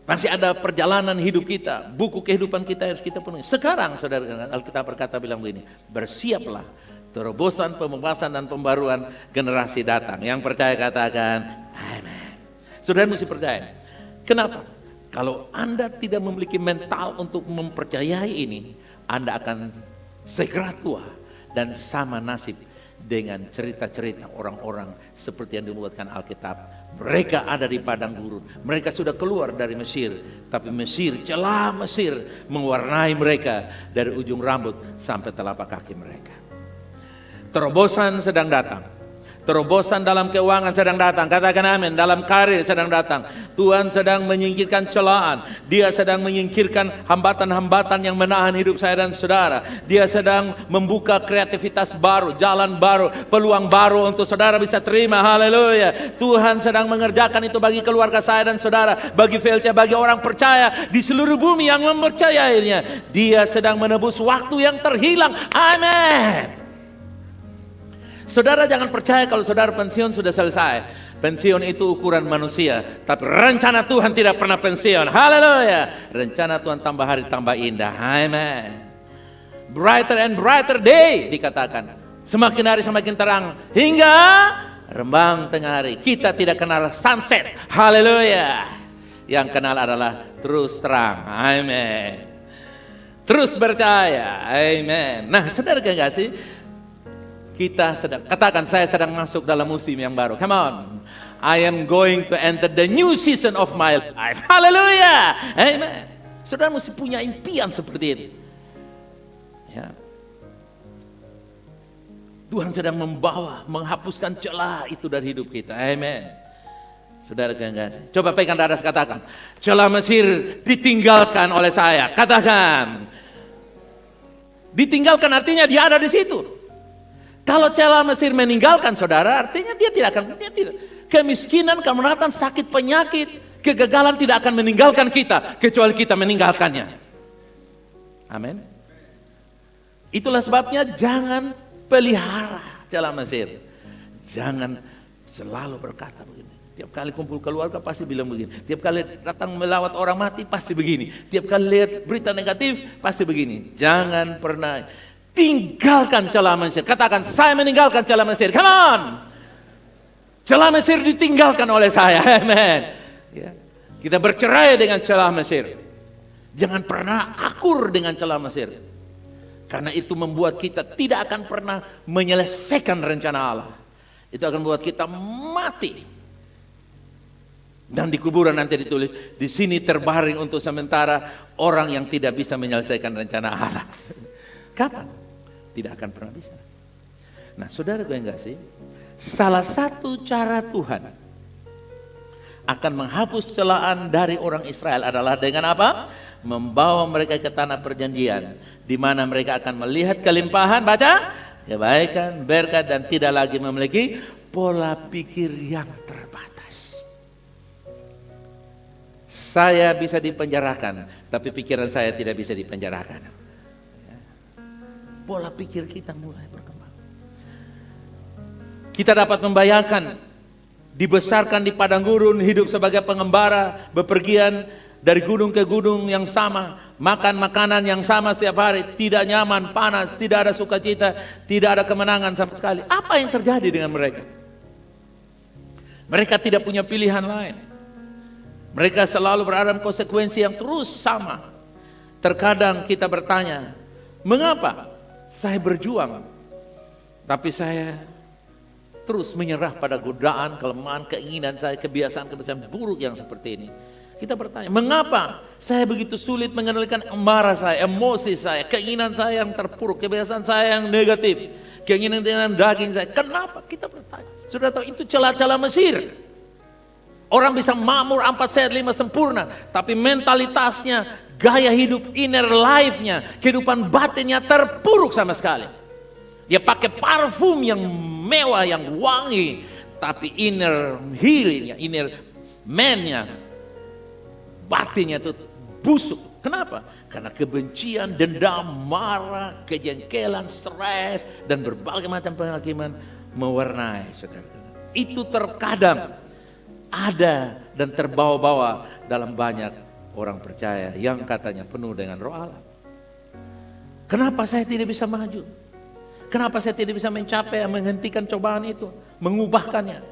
Masih ada perjalanan hidup kita. Buku kehidupan kita harus kita penuhi. Sekarang saudara, Alkitab berkata bilang begini. Bersiaplah. Terobosan, pembebasan dan pembaruan generasi datang. Yang percaya katakan amin. Saudara mesti percaya. Kenapa? Kalau Anda tidak memiliki mental untuk mempercayai ini, Anda akan segera tua dan sama nasib dengan cerita-cerita orang-orang seperti yang dibuatkan Alkitab. Mereka ada di padang gurun. Mereka sudah keluar dari Mesir, tapi Mesir, celah Mesir mewarnai mereka dari ujung rambut sampai telapak kaki mereka. Terobosan sedang datang. Terobosan dalam keuangan sedang datang. Katakan amin. Dalam karir sedang datang. Tuhan sedang menyingkirkan celaan. Dia sedang menyingkirkan hambatan-hambatan yang menahan hidup saya dan saudara. Dia sedang membuka kreativitas baru, jalan baru, peluang baru untuk saudara bisa terima. Haleluya. Tuhan sedang mengerjakan itu bagi keluarga saya dan saudara, bagi VLC, bagi orang percaya di seluruh bumi yang mempercayainya. Dia sedang menebus waktu yang terhilang. Amin. Saudara jangan percaya kalau saudara pensiun sudah selesai. Pensiun itu ukuran manusia. Tapi rencana Tuhan tidak pernah pensiun. Haleluya. Rencana Tuhan tambah hari tambah indah. Amen. Brighter and brighter day dikatakan. Semakin hari semakin terang. Hingga rembang tengah hari. Kita tidak kenal sunset. Haleluya. Yang kenal adalah terus terang. Amen. Terus percaya. Amen. Nah saudara gak sih? Kita sedang, katakan saya sedang masuk dalam musim yang baru. Come on. I am going to enter the new season of my life. Hallelujah. Amen. Saudara mesti punya impian seperti ini. Ya. Tuhan sedang membawa, menghapuskan celah itu dari hidup kita. Amen. Saudara kan, coba pegang dada, katakan. Celah Mesir ditinggalkan oleh saya. Katakan. Ditinggalkan artinya dia ada di situ. Kalau celah Mesir meninggalkan saudara, artinya dia tidak. Kemiskinan, kemeratan, sakit, penyakit, kegagalan tidak akan meninggalkan kita, kecuali kita meninggalkannya. Amin. Itulah sebabnya jangan pelihara celah Mesir. Jangan selalu berkata begini, Tiap kali kumpul keluarga pasti bilang begini. Tiap kali datang melawat orang mati pasti begini. Tiap kali lihat berita negatif pasti begini. Jangan pernah tinggalkan celah Mesir. Katakan, saya meninggalkan celah Mesir. Come on. Celah Mesir ditinggalkan oleh saya. Amen. Ya. Kita bercerai dengan celah Mesir. Jangan pernah akur dengan celah Mesir. Karena itu membuat kita tidak akan pernah menyelesaikan rencana Allah. Itu akan membuat kita mati. Dan di kuburan nanti ditulis, di sini terbaring untuk sementara orang yang tidak bisa menyelesaikan rencana Allah. Kapan? Tidak akan pernah bisa. Nah, saudaraku yang kasih, salah satu cara Tuhan akan menghapus celaan dari orang Israel adalah dengan apa? Membawa mereka ke tanah perjanjian, di mana mereka akan melihat kelimpahan, baca, kebaikan, berkat, dan tidak lagi memiliki pola pikir yang terbatas. Saya bisa dipenjarakan, tapi pikiran saya tidak bisa dipenjarakan. Pola pikir kita mulai berkembang. Kita dapat membayangkan dibesarkan di padang gurun, hidup sebagai pengembara, bepergian dari gunung ke gunung yang sama, makan makanan yang sama setiap hari, tidak nyaman, panas, tidak ada sukacita, tidak ada kemenangan sama sekali. Apa yang terjadi dengan mereka? Mereka tidak punya pilihan lain. Mereka selalu berada dalam konsekuensi yang terus sama. Terkadang kita bertanya, mengapa saya berjuang, tapi saya terus menyerah pada godaan, kelemahan, keinginan saya, kebiasaan-kebiasaan buruk yang seperti ini. Kita bertanya, mengapa saya begitu sulit mengendalikan amarah saya, emosi saya, keinginan saya yang terpuruk, kebiasaan saya yang negatif, keinginan daging saya. Kenapa? Kita bertanya. Sudah tahu itu celah-celah Mesir. Orang bisa makmur 4 sehat 5 sempurna, tapi mentalitasnya, gaya hidup, inner life-nya, kehidupan batinnya terpuruk sama sekali. Dia pakai parfum yang mewah, yang wangi, tapi inner healing, inner man-nya, batinnya itu busuk. Kenapa? Karena kebencian, dendam, marah, kejengkelan, stres, dan berbagai macam penghakiman mewarnai saudara. Itu terkadang ada dan terbawa-bawa dalam banyak orang percaya yang katanya penuh dengan roh Allah. Kenapa saya tidak bisa maju? Kenapa saya tidak bisa mencapai, menghentikan cobaan itu, mengubahkannya?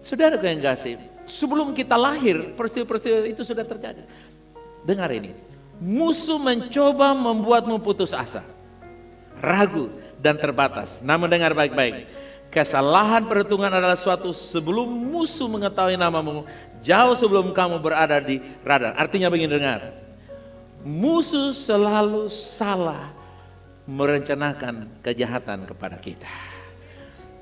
Saudara yang kasih, sebelum kita lahir, peristiwa-peristiwa itu sudah terjadi. Dengar ini, musuh mencoba membuatmu putus asa, ragu dan terbatas. Namun dengar baik-baik, kesalahan perhitungan adalah suatu sebelum musuh mengetahui namamu, jauh sebelum kamu berada di radar. Artinya begini, dengar, musuh selalu salah merencanakan kejahatan kepada kita.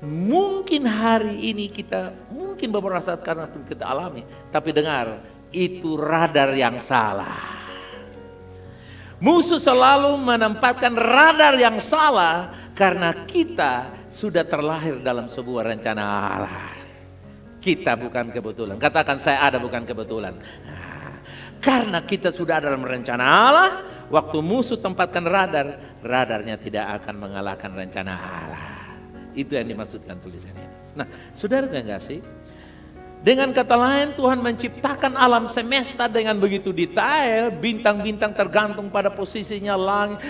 Mungkin hari ini kita, mungkin beberapa saat karena kita alami, tapi dengar, itu radar yang salah. Musuh selalu menempatkan radar yang salah karena kita sudah terlahir dalam sebuah rencana Allah. Kita bukan kebetulan. Katakan, saya ada bukan kebetulan. Nah, karena kita sudah dalam rencana Allah, waktu musuh tempatkan radar, radarnya tidak akan mengalahkan rencana Allah. Itu yang dimaksudkan tulisan ini. Nah, saudara yang kasih, dengan kata lain Tuhan menciptakan alam semesta dengan begitu detail, bintang-bintang tergantung pada posisinya, langit,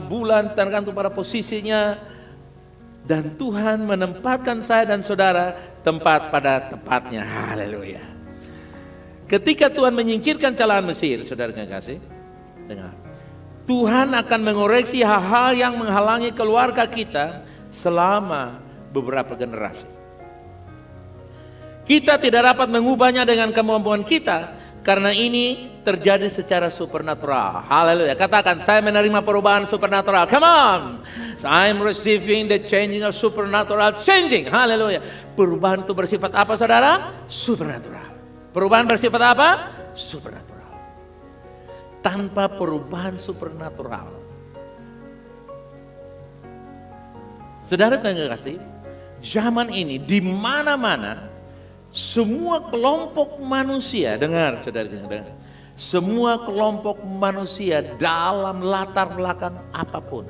bulan tergantung pada posisinya, dan Tuhan menempatkan saya dan saudara tempat pada tempatnya. Haleluya. Ketika Tuhan menyingkirkan celaan Mesir, saudara yang kasih, dengar, Tuhan akan mengoreksi hal-hal yang menghalangi keluarga kita selama beberapa generasi. Kita tidak dapat mengubahnya dengan kemampuan kita, karena ini terjadi secara supernatural. Haleluya. Katakan, saya menerima perubahan supernatural. Come on. I'm receiving the changing of supernatural changing. Haleluya. Perubahan itu bersifat apa, saudara? Supernatural. Perubahan bersifat apa? Supernatural. Tanpa perubahan supernatural, saudara yang kasih, zaman ini di mana-mana semua kelompok manusia, dengar saudara, dengar, semua kelompok manusia dalam latar belakang apapun,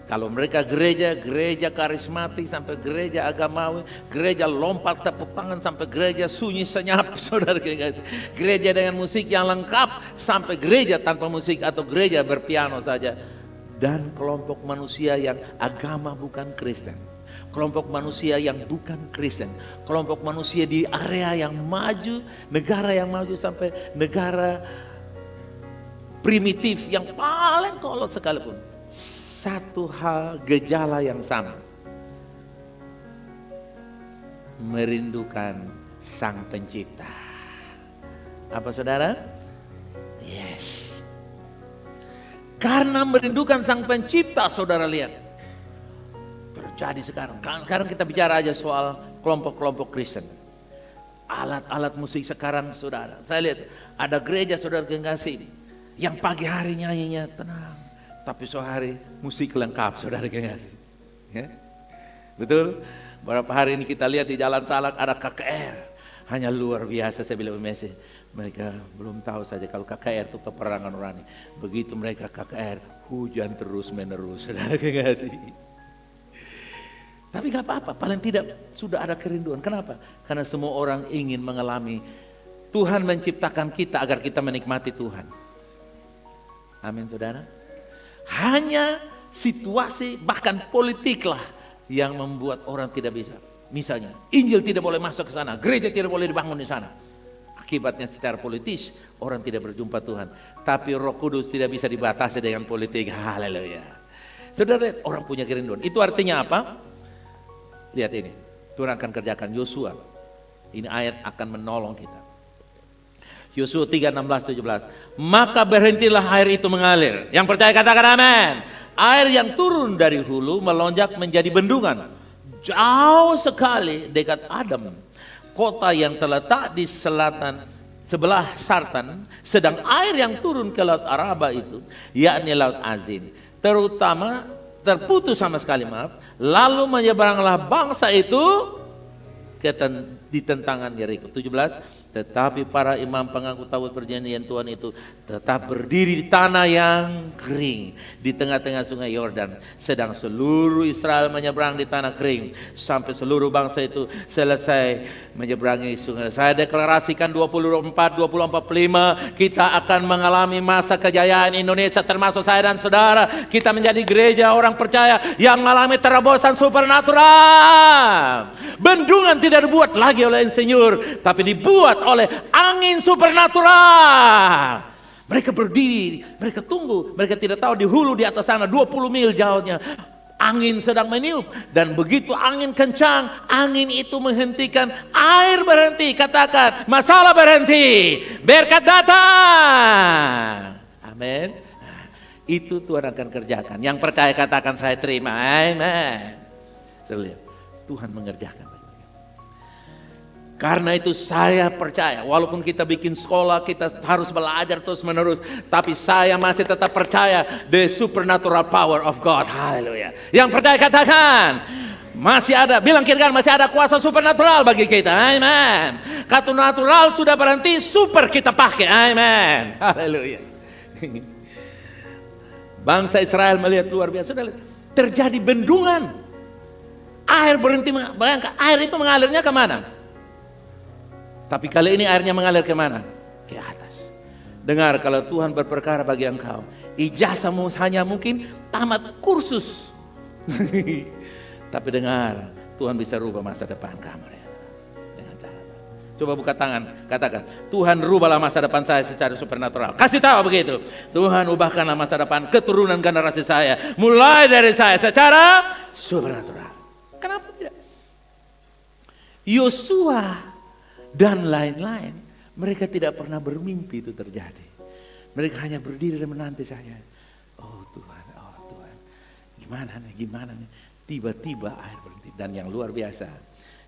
Kalau mereka gereja karismatik sampai gereja agamawi, gereja lompat tepuk tangan sampai gereja sunyi senyap, saudara kasih. Gereja dengan musik yang lengkap sampai gereja tanpa musik atau gereja berpiano saja. Dan kelompok manusia yang agama bukan Kristen. Kelompok manusia yang bukan Kristen. Kelompok manusia di area yang maju, negara yang maju sampai negara primitif yang paling kolot sekalipun. Satu hal gejala yang sama. Merindukan Sang Pencipta. Apa saudara? Yes. Karena merindukan Sang Pencipta, saudara lihat. Terjadi sekarang. Sekarang kita bicara aja soal kelompok-kelompok Kristen. Alat-alat musik sekarang, saudara. Saya lihat ada gereja, saudara kekasih, yang pagi hari nyanyinya tenang. Tapi sore hari musik lengkap, saudara kekasih. Ya? Betul? Beberapa hari ini kita lihat di Jalan Salak ada KKR. Hanya luar biasa, saya bilang mesej. Mereka belum tahu saja kalau KKR itu peperangan rohani. Begitu mereka KKR, hujan terus menerus, saudara kekasih. Tapi gak apa-apa, paling tidak sudah ada kerinduan. Kenapa? Karena semua orang ingin mengalami Tuhan menciptakan kita agar kita menikmati Tuhan. Amin, saudara. Hanya situasi bahkan politiklah yang membuat orang tidak bisa. Misalnya, Injil tidak boleh masuk ke sana, gereja tidak boleh dibangun di sana. Akibatnya secara politis orang tidak berjumpa Tuhan. Tapi Roh Kudus tidak bisa dibatasi dengan politik. Haleluya. Saudara, orang punya kerinduan. Itu artinya apa? Lihat ini. Tuhan akan kerjakan Yosua. Ini ayat akan menolong kita. Yosua 3, 16, 17. Maka berhentilah air itu mengalir. Yang percaya katakan amin. Air yang turun dari hulu melonjak menjadi bendungan. Jauh sekali dekat Adam. Kota yang terletak di selatan sebelah Sartan. Sedang air yang turun ke Laut Araba itu, yakni Laut Azin, terputus sama sekali, lalu menyeberanglah bangsa itu di tentangan Yeriko. 17. Tetapi para imam pengangkut tabut perjanjian Tuhan itu tetap berdiri di tanah yang kering di tengah-tengah sungai Yordan. Sedang seluruh Israel menyeberang di tanah kering sampai seluruh bangsa itu selesai menyeberangi sungai. Saya deklarasikan 24, 45 kita akan mengalami masa kejayaan Indonesia, termasuk saya dan saudara. Kita menjadi gereja orang percaya yang mengalami terobosan supernatural. Bendungan tidak dibuat lagi oleh insinyur, tapi dibuat oleh angin supernatural. Mereka berdiri, mereka tunggu, mereka tidak tahu di hulu di atas sana 20 mil jauhnya angin sedang meniup, dan begitu angin kencang, angin itu menghentikan, air berhenti. Katakan, masalah berhenti, berkat datang. Amin. Itu Tuhan akan kerjakan. Yang percaya katakan saya terima. Amin. Tuhan mengerjakan. Karena itu saya percaya, walaupun kita bikin sekolah, kita harus belajar terus menerus, tapi saya masih tetap percaya the supernatural power of God. Haleluya. Yang percaya katakan, masih ada, bilang kira-kira masih ada kuasa supernatural bagi kita. Amen. Kata natural sudah berhenti, super kita pakai. Amen. Haleluya. Bangsa Israel melihat luar biasa, sudah terjadi bendungan. Air berhenti, bayangkan air itu mengalirnya kemana? Tapi kali ini airnya mengalir kemana? Ke atas. Dengar, kalau Tuhan berperkara bagi engkau, ijazahmu hanya mungkin tamat kursus. Tapi dengar, Tuhan bisa rubah masa depan kamu. Dengan cara. Coba buka tangan, katakan, Tuhan rubahlah masa depan saya secara supernatural. Kasih tahu begitu. Tuhan ubahkanlah masa depan keturunan generasi saya, mulai dari saya secara supernatural. Kenapa tidak? Yosua dan lain-lain, mereka tidak pernah bermimpi itu terjadi. Mereka hanya berdiri dan menanti saya. Oh Tuhan, gimana nih? Tiba-tiba air berhenti. Dan yang luar biasa,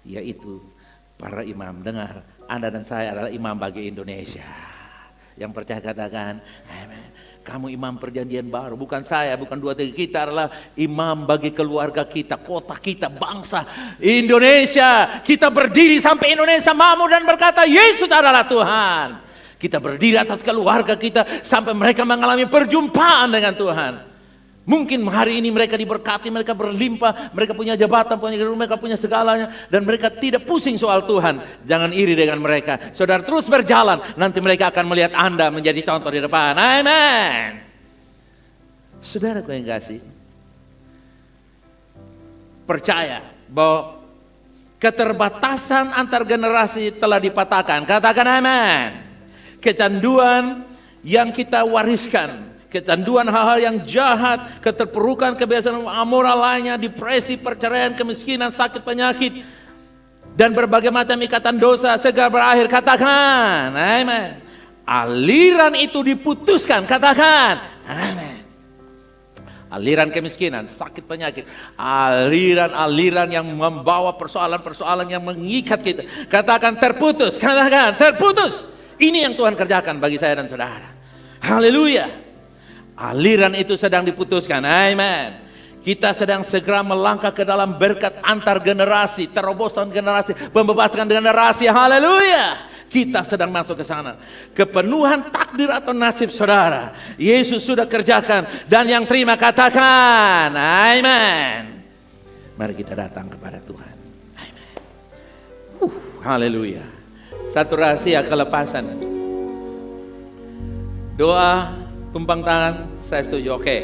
yaitu para imam. Dengar, Anda dan saya adalah imam bagi Indonesia. Yang percaya katakan, amin. Kamu imam perjanjian baru, bukan saya, bukan 2-3, kita adalah imam bagi keluarga kita, kota kita, bangsa Indonesia. Kita berdiri sampai Indonesia makmur dan berkata, Yesus adalah Tuhan. Kita berdiri atas keluarga kita sampai mereka mengalami perjumpaan dengan Tuhan. Mungkin hari ini mereka diberkati, mereka berlimpah, mereka punya jabatan, mereka punya segalanya, dan mereka tidak pusing soal Tuhan. Jangan iri dengan mereka. Saudara terus berjalan, nanti mereka akan melihat Anda menjadi contoh di depan. Amin. Saudara yang kasih, percaya bahwa keterbatasan antar generasi telah dipatahkan. Katakan amin. Kecanduan yang kita wariskan, kecanduan hal-hal yang jahat, keterpurukan kebiasaan amoral lainnya, depresi, perceraian, kemiskinan, sakit, penyakit, dan berbagai macam ikatan dosa segera berakhir. Katakan amin. Aliran itu diputuskan. Katakan amin. Aliran kemiskinan, sakit, penyakit, aliran-aliran yang membawa persoalan-persoalan yang mengikat kita, katakan terputus. Katakan terputus. Ini yang Tuhan kerjakan bagi saya dan saudara. Haleluya. Aliran itu sedang diputuskan. Amen. Kita sedang segera melangkah ke dalam berkat antar generasi, terobosan generasi, pembebasan generasi. Haleluya. Kita sedang masuk ke sana. Kepenuhan takdir atau nasib saudara, Yesus sudah kerjakan, dan yang terima katakan amen. Mari kita datang kepada Tuhan. Amen. Haleluya. Satu rahasia kelepasan. Doa, tumpang tangan, saya setuju, oke.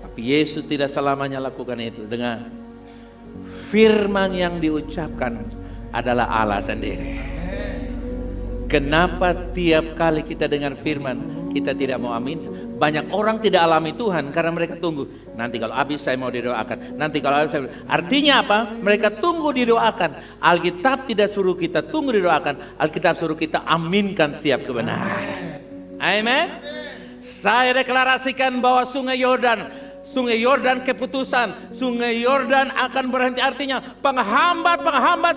Tapi Yesus tidak selamanya lakukan itu. Dengan firman yang diucapkan adalah Allah sendiri. Kenapa tiap kali kita dengar firman kita tidak mau amin? Banyak orang tidak alami Tuhan karena mereka tunggu. Nanti kalau habis saya mau didoakan. Nanti kalau habis saya... Artinya apa? Mereka tunggu didoakan. Alkitab tidak suruh kita tunggu didoakan. Alkitab suruh kita aminkan setiap kebenaran. Amen. Saya deklarasikan bahwa Sungai Yordan keputusan, Sungai Yordan akan berhenti. Artinya penghambat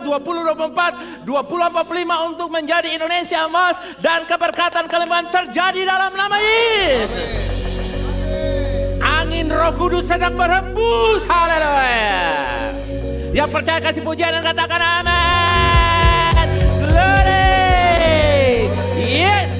2024, 2045 untuk menjadi Indonesia emas, dan keberkatan kelimpahan terjadi dalam nama Yesus. Angin Roh Kudus sedang berhembus. Haleluya. Yang percaya kasih pujian dan katakan amin. Glory. Yes.